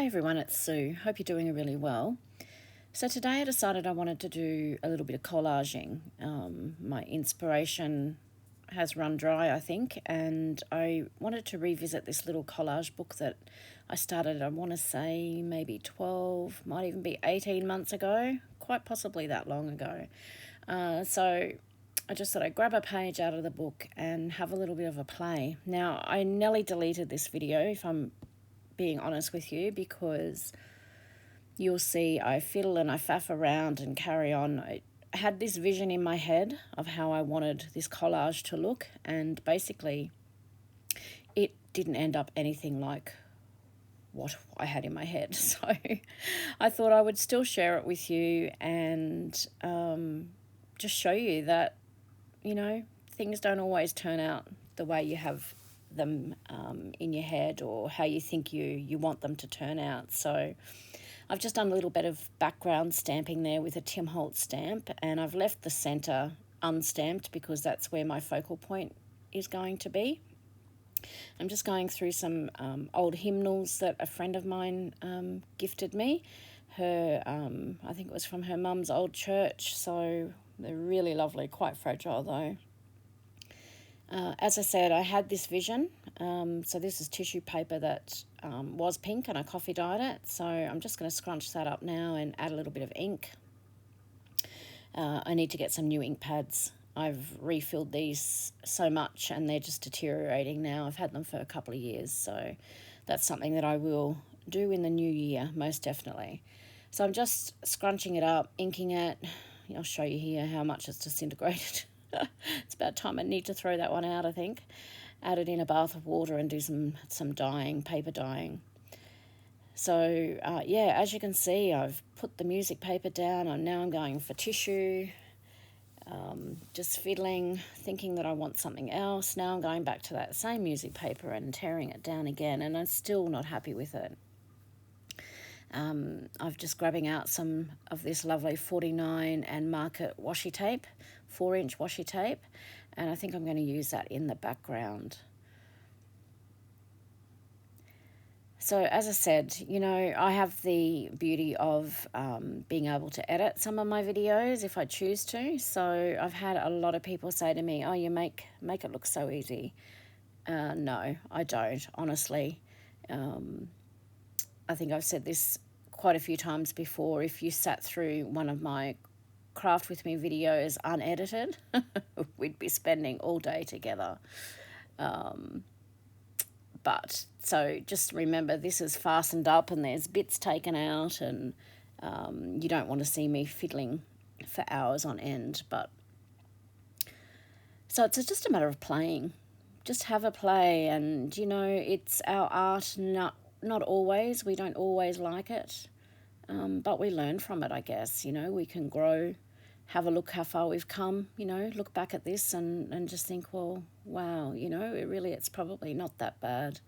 Hi everyone, it's Sue. Hope you're doing really well. So today I decided I wanted to do a little bit of collaging. My inspiration has run dry, I think, and I wanted to revisit this little collage book that I started, I want to say maybe 12, might even be 18 months ago, quite possibly that long ago. So I just thought I'd grab a page out of the book and have a little bit of a play. Now, I nearly deleted this video, if I'm being honest with you, because you'll see I fiddle and I faff around and carry on. I had this vision in my head of how I wanted this collage to look, and basically it didn't end up anything like what I had in my head. So I thought I would still share it with you and just show you that, things don't always turn out the way you have them in your head or how you think you want them to turn out. So I've just done a little bit of background stamping there with a Tim Holtz stamp, and I've left the center unstamped because that's where my focal point is going to be. I'm just going through some old hymnals that a friend of mine gifted me. I think it was from her mum's old church, so they're really lovely, quite fragile though. As I said, I had this vision. So this is tissue paper that was pink and I coffee dyed it. So I'm just going to scrunch that up now and add a little bit of ink. I need to get some new ink pads. I've refilled these so much and they're just deteriorating now. I've had them for a couple of years, so that's something that I will do in the new year, most definitely. So I'm just scrunching it up, inking it. I'll show you here how much it's disintegrated. It's about time I need to throw that one out, I think. Add it in a bath of water and do some dyeing, paper dyeing. So, yeah, as you can see, I've put the music paper down, and now I'm going for tissue, just fiddling, thinking that I want something else. Now I'm going back to that same music paper and tearing it down again, and I'm still not happy with it. I'm just grabbing out some of this lovely 49 and Market washi tape, 4-inch washi tape, and I think I'm going to use that in the background. So as I said, I have the beauty of being able to edit some of my videos if I choose to. So I've had a lot of people say to me, oh, you make it look so easy. No, I don't, honestly. I think I've said this quite a few times before. If you sat through one of my craft with me videos unedited, we'd be spending all day together. But so just remember, this is fastened up and there's bits taken out, and you don't want to see me fiddling for hours on end. But so it's just a matter of playing. Just have a play, and it's our art. Not always. We don't always like it, but we learn from it, I guess. We can grow, have a look how far we've come, look back at this and just think, well, wow, it's probably not that bad.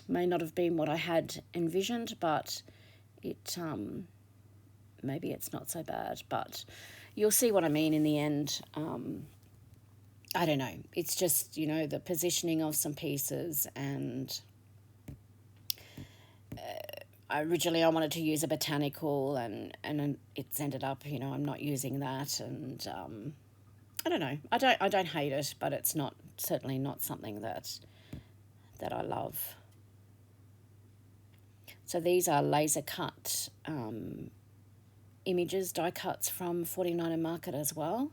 May not have been what I had envisioned, but maybe it's not so bad. But you'll see what I mean in the end. I don't know. It's just, the positioning of some pieces, and originally I wanted to use a botanical, and it's ended up, I'm not using that, and I don't know. I don't hate it, but it's certainly not something that I love. So these are laser cut images, die cuts from 49 and Market as well.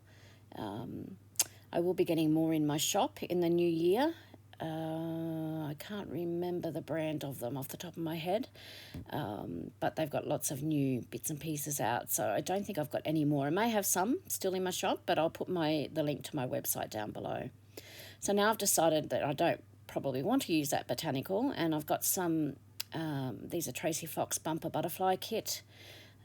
I will be getting more in my shop in the new year. I can't remember the brand of them off the top of my head, but they've got lots of new bits and pieces out, so I don't think I've got any more. I may have some still in my shop, but I'll put the link to my website down below. So now I've decided that I don't probably want to use that botanical, and I've got some, these are Tracy Fox bumper butterfly kit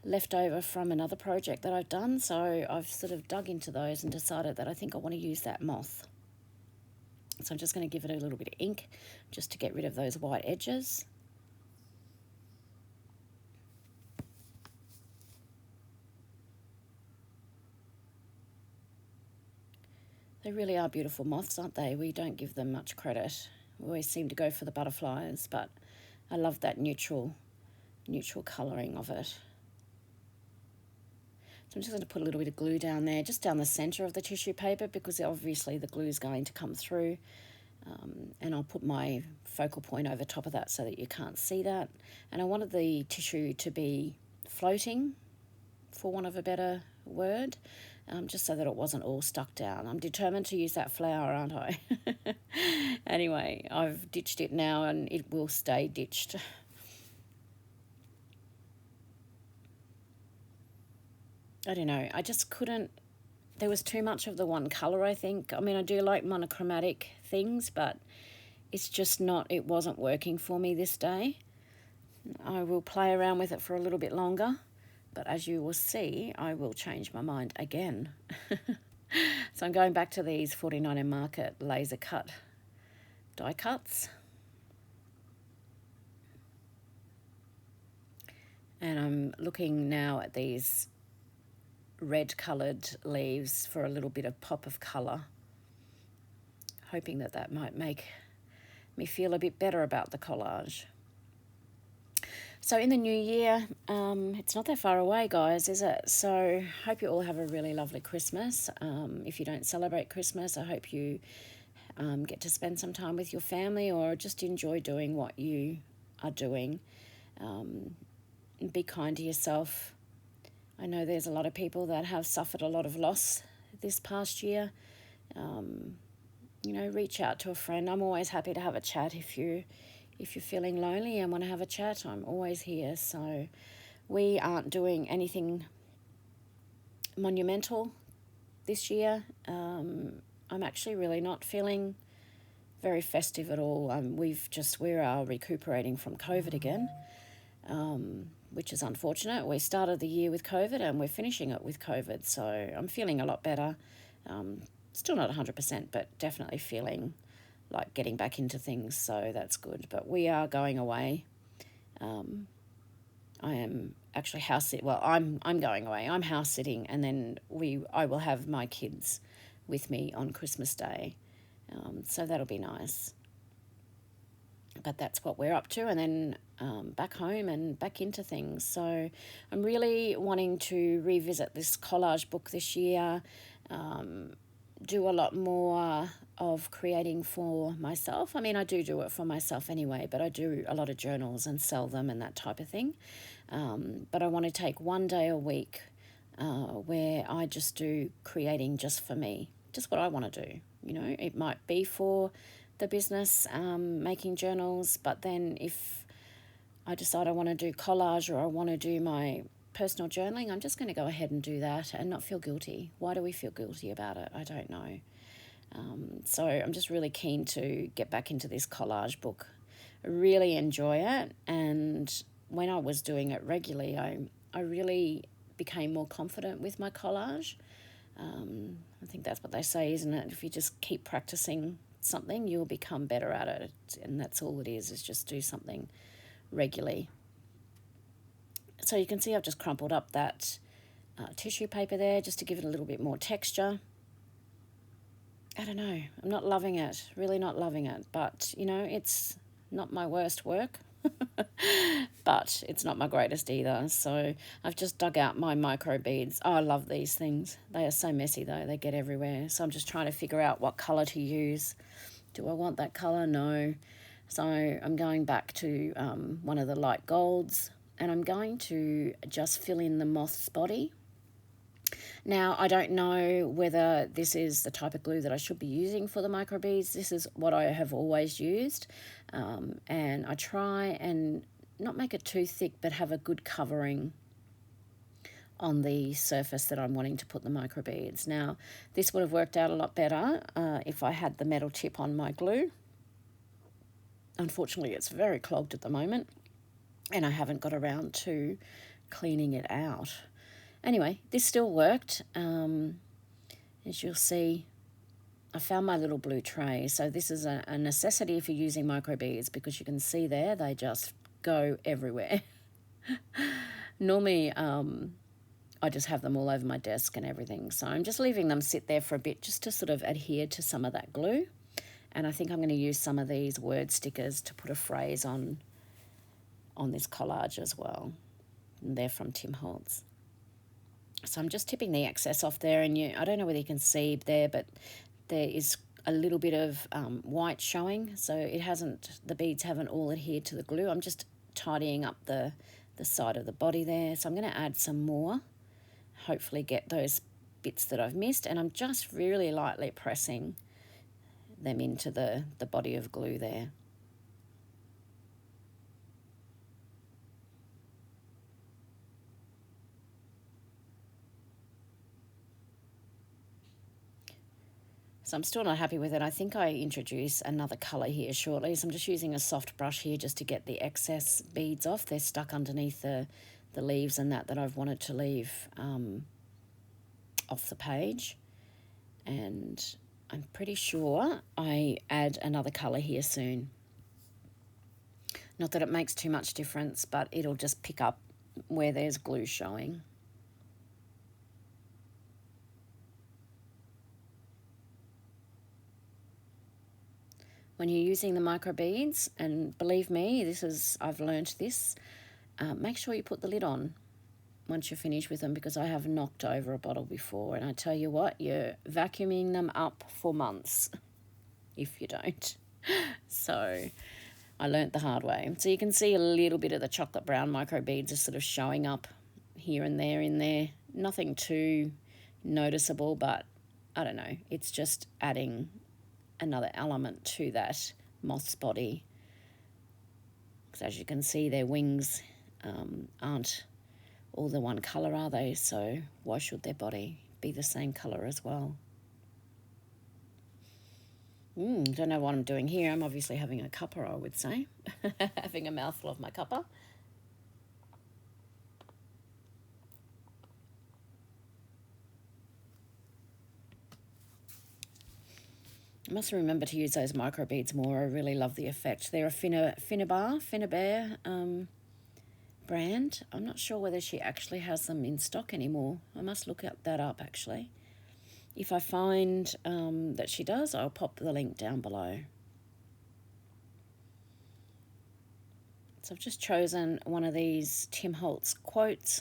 left over from another project that I've done, so I've sort of dug into those and decided that I think I want to use that moth. So I'm just going to give it a little bit of ink just to get rid of those white edges. They really are beautiful moths, aren't they? We don't give them much credit. We always seem to go for the butterflies, but I love that neutral colouring of it. So I'm just going to put a little bit of glue down there, just down the centre of the tissue paper, because obviously the glue is going to come through. And I'll put my focal point over top of that so that you can't see that. And I wanted the tissue to be floating, for want of a better word, just so that it wasn't all stuck down. I'm determined to use that flower, aren't I? Anyway, I've ditched it now and it will stay ditched. I don't know, I just couldn't, there was too much of the one colour, I think. I mean, I do like monochromatic things, but it's just not, it wasn't working for me this day. I will play around with it for a little bit longer, but as you will see, I will change my mind again. So I'm going back to these 49 in Market laser cut die cuts. And I'm looking now at these red coloured leaves for a little bit of pop of colour, hoping that that might make me feel a bit better about the collage. So in the new year, it's not that far away, guys, is it? So hope you all have a really lovely Christmas. If you don't celebrate Christmas, I hope you get to spend some time with your family, or just enjoy doing what you are doing. Be kind to yourself. I know there's a lot of people that have suffered a lot of loss this past year. You know, reach out to a friend. I'm always happy to have a chat. If you're feeling lonely and want to have a chat, I'm always here. So we aren't doing anything monumental this year. I'm actually really not feeling very festive at all. We are recuperating from COVID again, which is unfortunate. We started the year with COVID and we're finishing it with COVID, so I'm feeling a lot better. Still not 100%, but definitely feeling like getting back into things, so that's good. But we are going away. I am actually I'm going away. I'm house sitting, and then I will have my kids with me on Christmas Day. So that'll be nice. But that's what we're up to, and then back home and back into things. So I'm really wanting to revisit this collage book this year, do a lot more of creating for myself. I mean, I do it for myself anyway, but I do a lot of journals and sell them and that type of thing. But I want to take one day a week where I just do creating just for me, just what I want to do. You know, it might be for the business, making journals, but then if I decide I want to do collage or I want to do my personal journaling, I'm just going to go ahead and do that and not feel guilty. Why do we feel guilty about it? I don't know. So I'm just really keen to get back into this collage book. I really enjoy it, and when I was doing it regularly, I really became more confident with my collage. I think that's what they say, isn't it? If you just keep practicing something, you'll become better at it, and that's all it is just do something regularly. So you can see I've just crumpled up that tissue paper there just to give it a little bit more texture. I don't know, I'm not loving it, really not loving it, but you know, it's not my worst work, but it's not my greatest either. So I've just dug out my micro beads. Oh, I love these things. They are so messy though, they get everywhere. So I'm just trying to figure out what colour to use. Do I want that colour? No. So I'm going back to one of the light golds, and I'm going to just fill in the moth's body. Now, I don't know whether this is the type of glue that I should be using for the microbeads. This is what I have always used, and I try and not make it too thick, but have a good covering on the surface that I'm wanting to put the microbeads. Now, this would have worked out a lot better if I had the metal tip on my glue. Unfortunately, it's very clogged at the moment, and I haven't got around to cleaning it out. Anyway, this still worked. As you'll see, I found my little blue tray. So this is a necessity if you're using microbeads, because you can see there, they just go everywhere. Normally, I just have them all over my desk and everything. So I'm just leaving them sit there for a bit just to sort of adhere to some of that glue. And I think I'm going to use some of these word stickers to put a phrase on on this collage as well. And they're from Tim Holtz. So I'm just tipping the excess off there, and I don't know whether you can see there, but there is a little bit of white showing, so the beads haven't all adhered to the glue. I'm just tidying up the side of the body there, so I'm going to add some more, hopefully get those bits that I've missed, and I'm just really lightly pressing them into the body of glue there. So I'm still not happy with it. I think I introduce another colour here shortly. So I'm just using a soft brush here just to get the excess beads off. They're stuck underneath the leaves and that I've wanted to leave off the page. And I'm pretty sure I add another colour here soon. Not that it makes too much difference, but it'll just pick up where there's glue showing. When you're using the micro beads, and believe me, I've learnt this, make sure you put the lid on once you're finished with them, because I have knocked over a bottle before, and I tell you what, you're vacuuming them up for months if you don't. So I learnt the hard way. So you can see a little bit of the chocolate brown micro beads are sort of showing up here and there in there. Nothing too noticeable, but I don't know, it's just adding another element to that moth's body, because as you can see, their wings aren't all the one colour, are they? So why should their body be the same colour as well? Don't know what I'm doing here. I'm obviously having a cuppa, I would say. Having a mouthful of my cuppa. I must remember to use those micro beads more. I really love the effect. They're a Finnabair brand. I'm not sure whether she actually has them in stock anymore. I must look that up actually. If I find that she does, I'll pop the link down below. So I've just chosen one of these Tim Holtz quotes.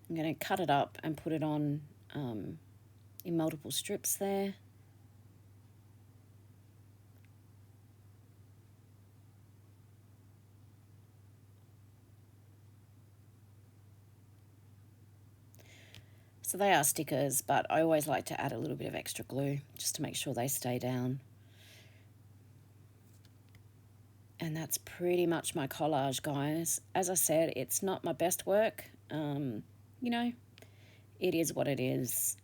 I'm going to cut it up and put it on in multiple strips there. So they are stickers, but I always like to add a little bit of extra glue just to make sure they stay down. And that's pretty much my collage, guys. As I said, it's not my best work. You know, it is what it is.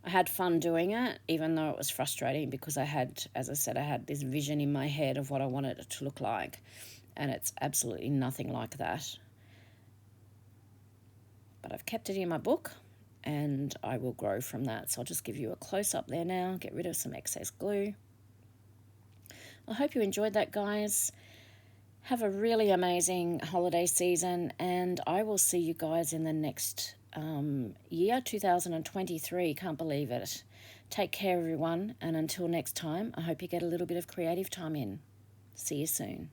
I had fun doing it, even though it was frustrating, because I had, as I said, I had this vision in my head of what I wanted it to look like. And it's absolutely nothing like that. But I've kept it in my book, and I will grow from that. So I'll just give you a close-up there now, get rid of some excess glue. I hope you enjoyed that, guys. Have a really amazing holiday season, and I will see you guys in the next year, 2023. Can't believe it. Take care, everyone, and until next time, I hope you get a little bit of creative time in. See you soon.